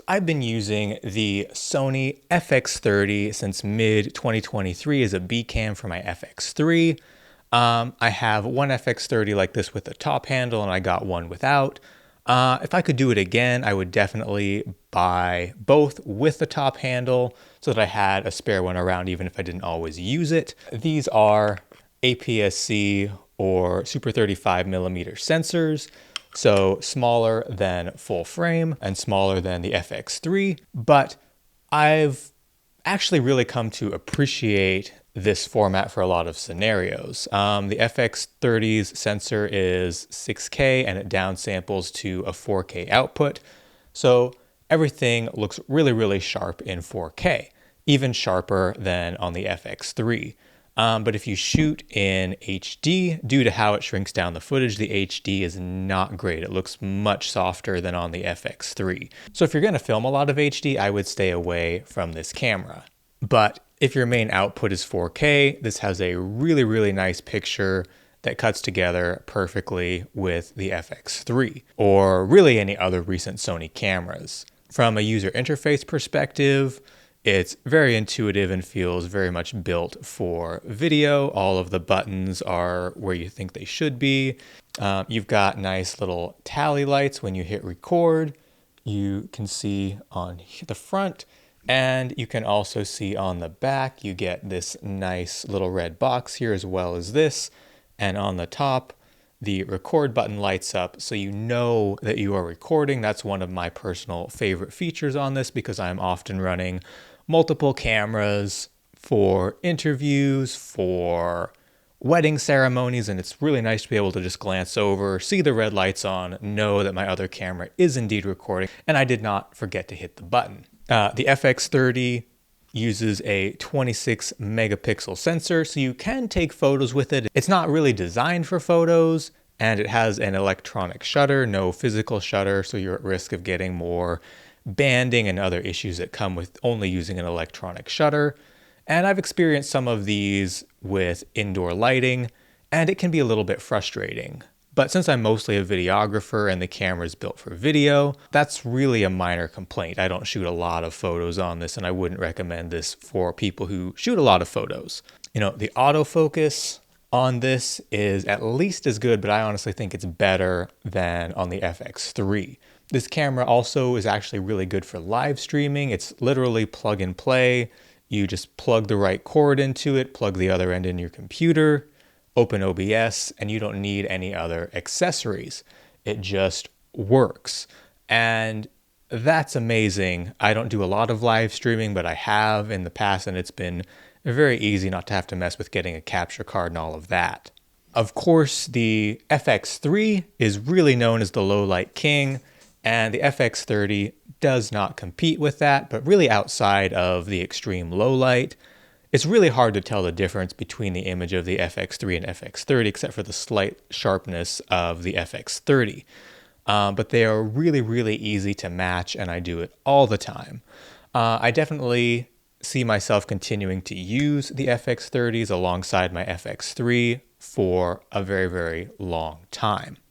I've been using the Sony FX30 since mid-2023 as a B cam for my FX3. I have one FX30 like this with a top handle, and I got one without. If I could do it again, I would definitely buy both with the top handle so that I had a spare one around even if I didn't always use it. These are APS-C or Super 35mm sensors. So smaller than full frame and smaller than the FX3, but I've actually really come to appreciate this format for a lot of scenarios. The FX30's sensor is 6K and it downsamples to a 4K output. So everything looks really, really sharp in 4K, even sharper than on the FX3. But if you shoot in HD, due to how it shrinks down the footage, the HD is not great. It looks much softer than on the FX3. So if you're going to film a lot of HD, I would stay away from this camera. But if your main output is 4K, this has a really, really nice picture that cuts together perfectly with the FX3, or really any other recent Sony cameras. From a user interface perspective, it's very intuitive and feels very much built for video. All of the buttons are where you think they should be. You've got nice little tally lights when you hit record. You can see on the front, and you can also see on the back. You get this nice little red box here as well as this. And on the top, the record button lights up so you know that you are recording. That's one of my personal favorite features on this because I'm often running multiple cameras for interviews, for wedding ceremonies, and it's really nice to be able to just glance over, see the red lights on, know that my other camera is indeed recording, and I did not forget to hit the button. The FX30 uses a 26 megapixel sensor, so you can take photos with it. It's not really designed for photos, and it has an electronic shutter, no physical shutter, so you're at risk of getting more banding and other issues that come with only using an electronic shutter. And I've experienced some of these with indoor lighting, and it can be a little bit frustrating. But since I'm mostly a videographer and the camera is built for video, that's really a minor complaint. I don't shoot a lot of photos on this, and I wouldn't recommend this for people who shoot a lot of photos. You know, the autofocus on this is at least as good, but I honestly think it's better than on the FX3. This camera also is actually really good for live streaming. It's literally plug and play. You just plug the right cord into it, plug the other end in your computer, open OBS, and you don't need any other accessories. It just works. And that's amazing. I don't do a lot of live streaming, but I have in the past, and it's been very easy not to have to mess with getting a capture card and all of that. Of course, the FX3 is really known as the low light king, and the FX30 does not compete with that, but really outside of the extreme low light, it's really hard to tell the difference between the image of the FX3 and FX30, except for the slight sharpness of the FX30. But they are really, really easy to match, and I do it all the time. I definitely see myself continuing to use the FX30s alongside my FX3 for a very, very long time.